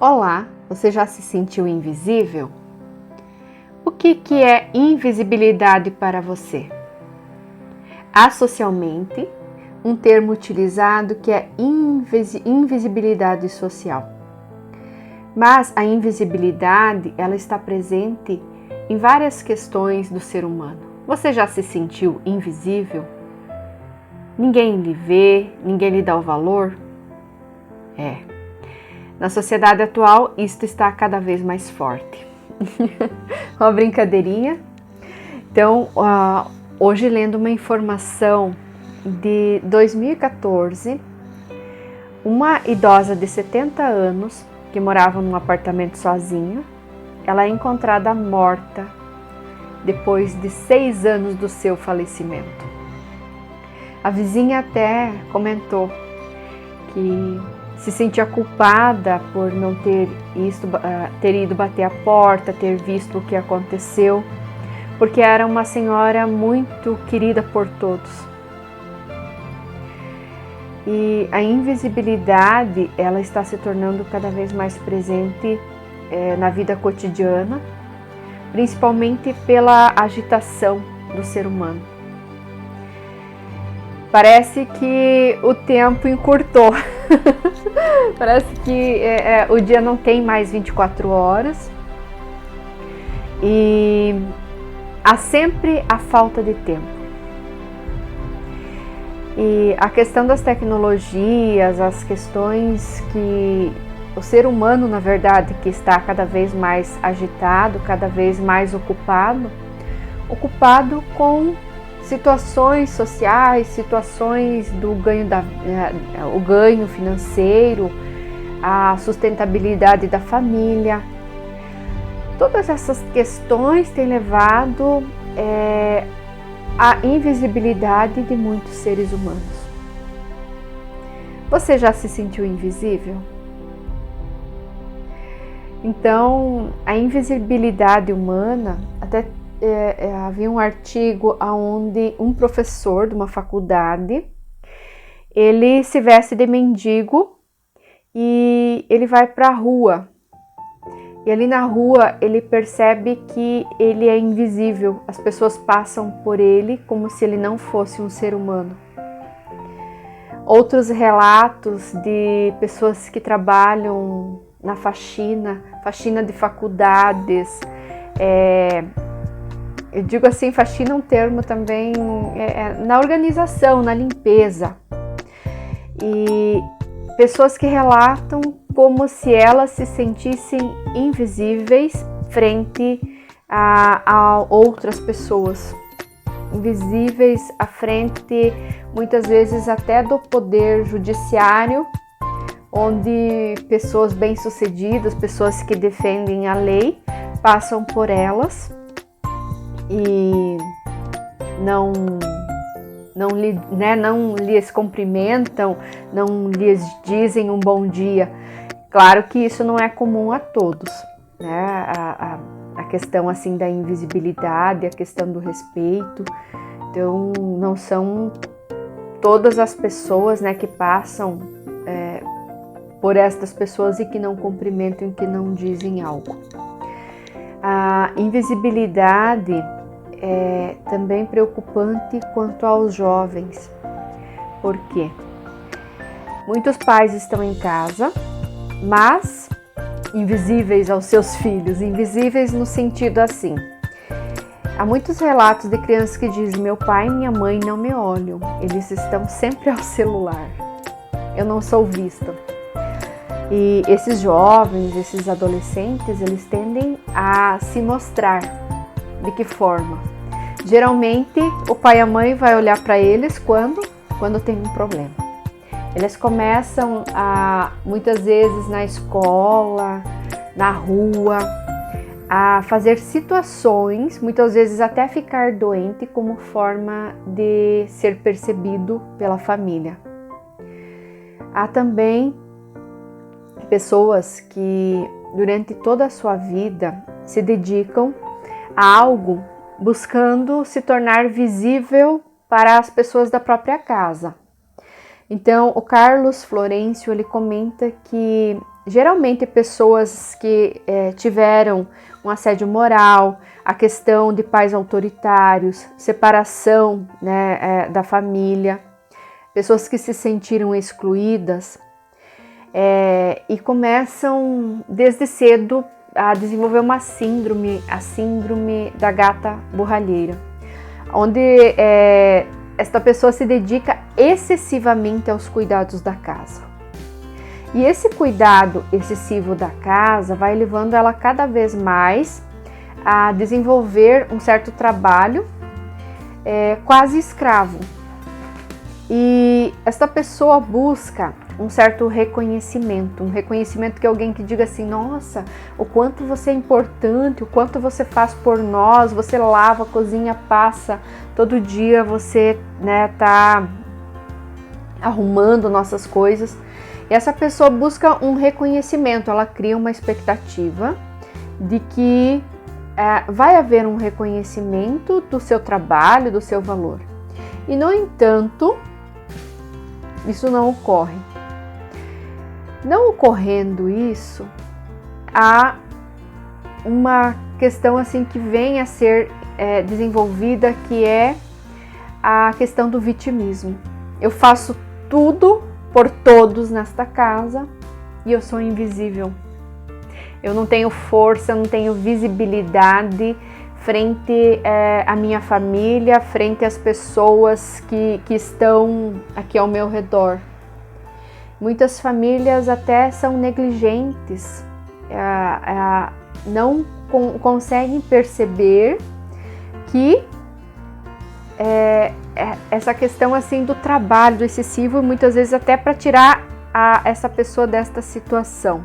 Olá, você já se sentiu invisível? O que é invisibilidade para você? Há socialmente um termo utilizado que é invisibilidade social. Mas a invisibilidade, ela está presente em várias questões do ser humano. Você já se sentiu invisível? Ninguém lhe vê, ninguém lhe dá o valor? Na sociedade atual, isto está cada vez mais forte. Uma brincadeirinha. Então, hoje lendo uma informação de 2014, uma idosa de 70 anos que morava num apartamento sozinha, ela é encontrada morta depois de 6 anos do seu falecimento. A vizinha até comentou que se sentia culpada por não ter ido bater a porta, ter visto o que aconteceu, porque era uma senhora muito querida por todos. E a invisibilidade, ela está se tornando cada vez mais presente na vida cotidiana, principalmente pela agitação do ser humano. Parece que o tempo encurtou. Parece que o dia não tem mais 24 horas e há sempre a falta de tempo. E a questão das tecnologias, as questões que o ser humano, na verdade, que está cada vez mais agitado, cada vez mais ocupado com situações sociais, situações do o ganho financeiro, a sustentabilidade da família. Todas essas questões têm levado à invisibilidade de muitos seres humanos. Você já se sentiu invisível? Então, a invisibilidade humana, até havia um artigo onde um professor de uma faculdade, ele se veste de mendigo e ele vai para a rua. E ali na rua ele percebe que ele é invisível, as pessoas passam por ele como se ele não fosse um ser humano. Outros relatos de pessoas que trabalham na faxina de faculdades, eu digo assim, faxina é um termo também na organização, na limpeza. E pessoas que relatam como se elas se sentissem invisíveis frente a outras pessoas. Invisíveis à frente, muitas vezes até do poder judiciário, onde pessoas bem-sucedidas, pessoas que defendem a lei, passam por elas e não lhes cumprimentam, não lhes dizem um bom dia. Claro que isso não é comum a todos, né? A questão assim da invisibilidade, a questão do respeito. Então, não são todas as pessoas, né, que passam por estas pessoas e que não cumprimentam e que não dizem algo. A invisibilidade é também preocupante quanto aos jovens. Por quê? Muitos pais estão em casa, mas invisíveis aos seus filhos, invisíveis no sentido assim. Há muitos relatos de crianças que dizem: meu pai e minha mãe não me olham, eles estão sempre ao celular, eu não sou vista. E esses jovens, esses adolescentes, eles tendem a se mostrar. De que forma? Geralmente o pai e a mãe vai olhar para eles quando tem um problema. Eles começam muitas vezes na escola, na rua, a fazer situações, muitas vezes até ficar doente como forma de ser percebido pela família. Há também pessoas que durante toda a sua vida se dedicam a algo buscando se tornar visível para as pessoas da própria casa. Então, o Carlos Florencio, ele comenta que geralmente pessoas que tiveram um assédio moral, a questão de pais autoritários, separação, né, da família, pessoas que se sentiram excluídas e começam desde cedo a desenvolver uma síndrome, a síndrome da gata borralheira, onde esta pessoa se dedica excessivamente aos cuidados da casa. E esse cuidado excessivo da casa vai levando ela cada vez mais a desenvolver um certo trabalho quase escravo. E esta pessoa busca um certo reconhecimento, um reconhecimento que alguém que diga assim, nossa, o quanto você é importante, o quanto você faz por nós, você lava, cozinha, passa, todo dia você tá arrumando nossas coisas. E essa pessoa busca um reconhecimento, ela cria uma expectativa de que vai haver um reconhecimento do seu trabalho, do seu valor. E, no entanto, isso não ocorre. Não ocorrendo isso, há uma questão assim que vem a ser desenvolvida, que é a questão do vitimismo. Eu faço tudo por todos nesta casa e eu sou invisível. Eu não tenho força, eu não tenho visibilidade frente à minha família, frente às pessoas que estão aqui ao meu redor. Muitas famílias até são negligentes, não conseguem perceber que essa questão assim do trabalho excessivo, muitas vezes até para tirar essa pessoa desta situação.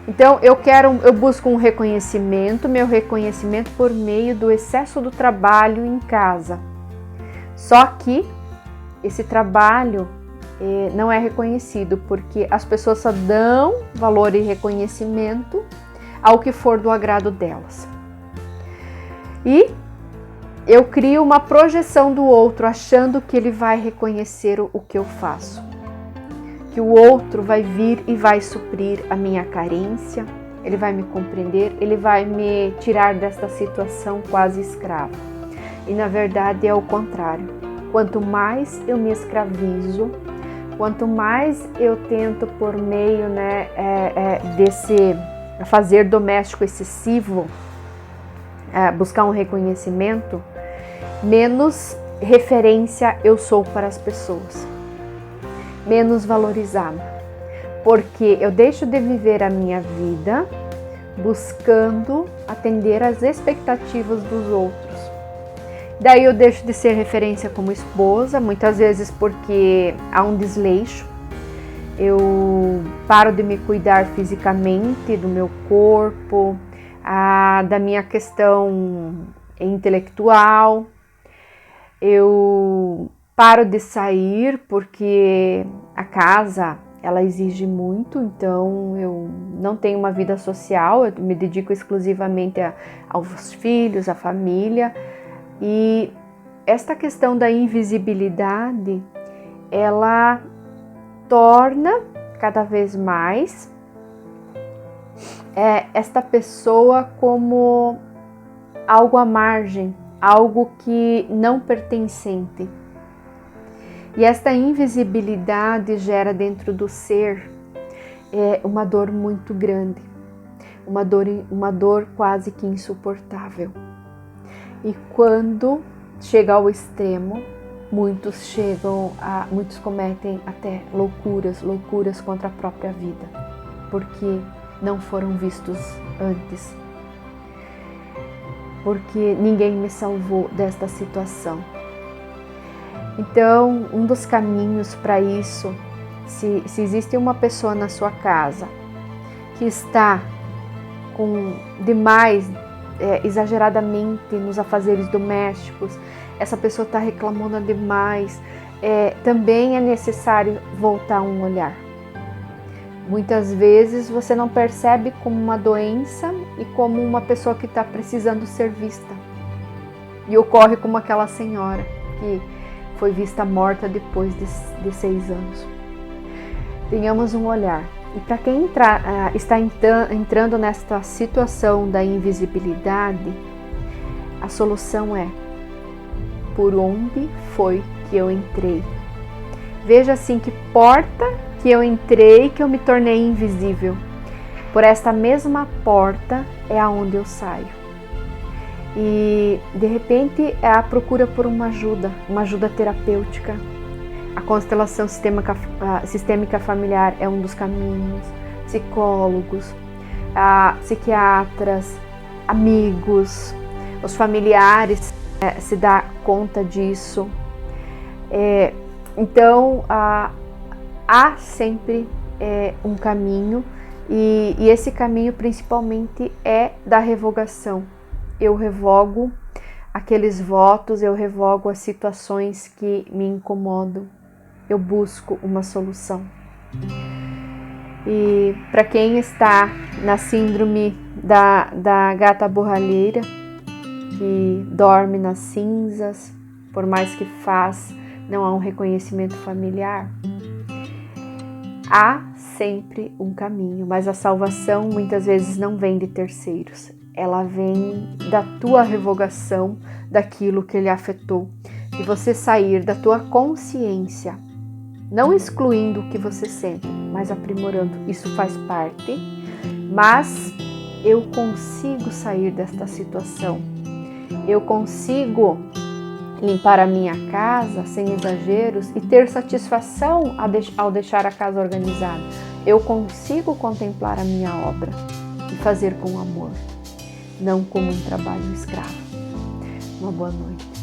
Então eu busco um reconhecimento, meu reconhecimento por meio do excesso do trabalho em casa. Só que esse trabalho não é reconhecido, porque as pessoas só dão valor e reconhecimento ao que for do agrado delas. E eu crio uma projeção do outro, achando que ele vai reconhecer o que eu faço. Que o outro vai vir e vai suprir a minha carência, ele vai me compreender, ele vai me tirar desta situação quase escrava. E na verdade é o contrário. Quanto mais eu me escravizo, quanto mais eu tento por meio desse fazer doméstico excessivo, buscar um reconhecimento, menos referência eu sou para as pessoas, menos valorizada, porque eu deixo de viver a minha vida buscando atender às expectativas dos outros. Daí eu deixo de ser referência como esposa, muitas vezes porque há um desleixo. Eu paro de me cuidar fisicamente, do meu corpo, da minha questão intelectual. Eu paro de sair porque a casa ela exige muito, então eu não tenho uma vida social, eu me dedico exclusivamente aos filhos, à família. E esta questão da invisibilidade, ela torna cada vez mais esta pessoa como algo à margem, algo que não pertencente. E esta invisibilidade gera dentro do ser uma dor muito grande, uma dor quase que insuportável. E quando chega ao extremo, muitos cometem até loucuras contra a própria vida, porque não foram vistos antes, porque ninguém me salvou desta situação. Então, um dos caminhos para isso, se existe uma pessoa na sua casa que está com demais, exageradamente nos afazeres domésticos, essa pessoa está reclamando demais, também é necessário voltar um olhar. Muitas vezes você não percebe como uma doença e como uma pessoa que está precisando ser vista. E ocorre como aquela senhora que foi vista morta depois de 6 anos. Tenhamos um olhar. E para quem está entrando nesta situação da invisibilidade, a solução é: por onde foi que eu entrei? Veja assim, que porta que eu entrei que eu me tornei invisível. Por esta mesma porta é aonde eu saio. E de repente é a procura por uma ajuda terapêutica. A constelação sistêmica familiar é um dos caminhos. Psicólogos, psiquiatras, amigos, os familiares se dão conta disso. Então há sempre um caminho, e esse caminho principalmente é da revogação. Eu revogo aqueles votos, eu revogo as situações que me incomodam, eu busco uma solução. E para quem está na síndrome da gata borralheira, que dorme nas cinzas, por mais que faz, não há um reconhecimento familiar, há sempre um caminho, mas a salvação muitas vezes não vem de terceiros, ela vem da tua revogação daquilo que lhe afetou, de você sair da tua consciência, não excluindo o que você sente, mas aprimorando. Isso faz parte, mas eu consigo sair desta situação, eu consigo limpar a minha casa sem exageros e ter satisfação ao deixar a casa organizada. Eu consigo contemplar a minha obra e fazer com amor, não como um trabalho escravo. Uma boa noite.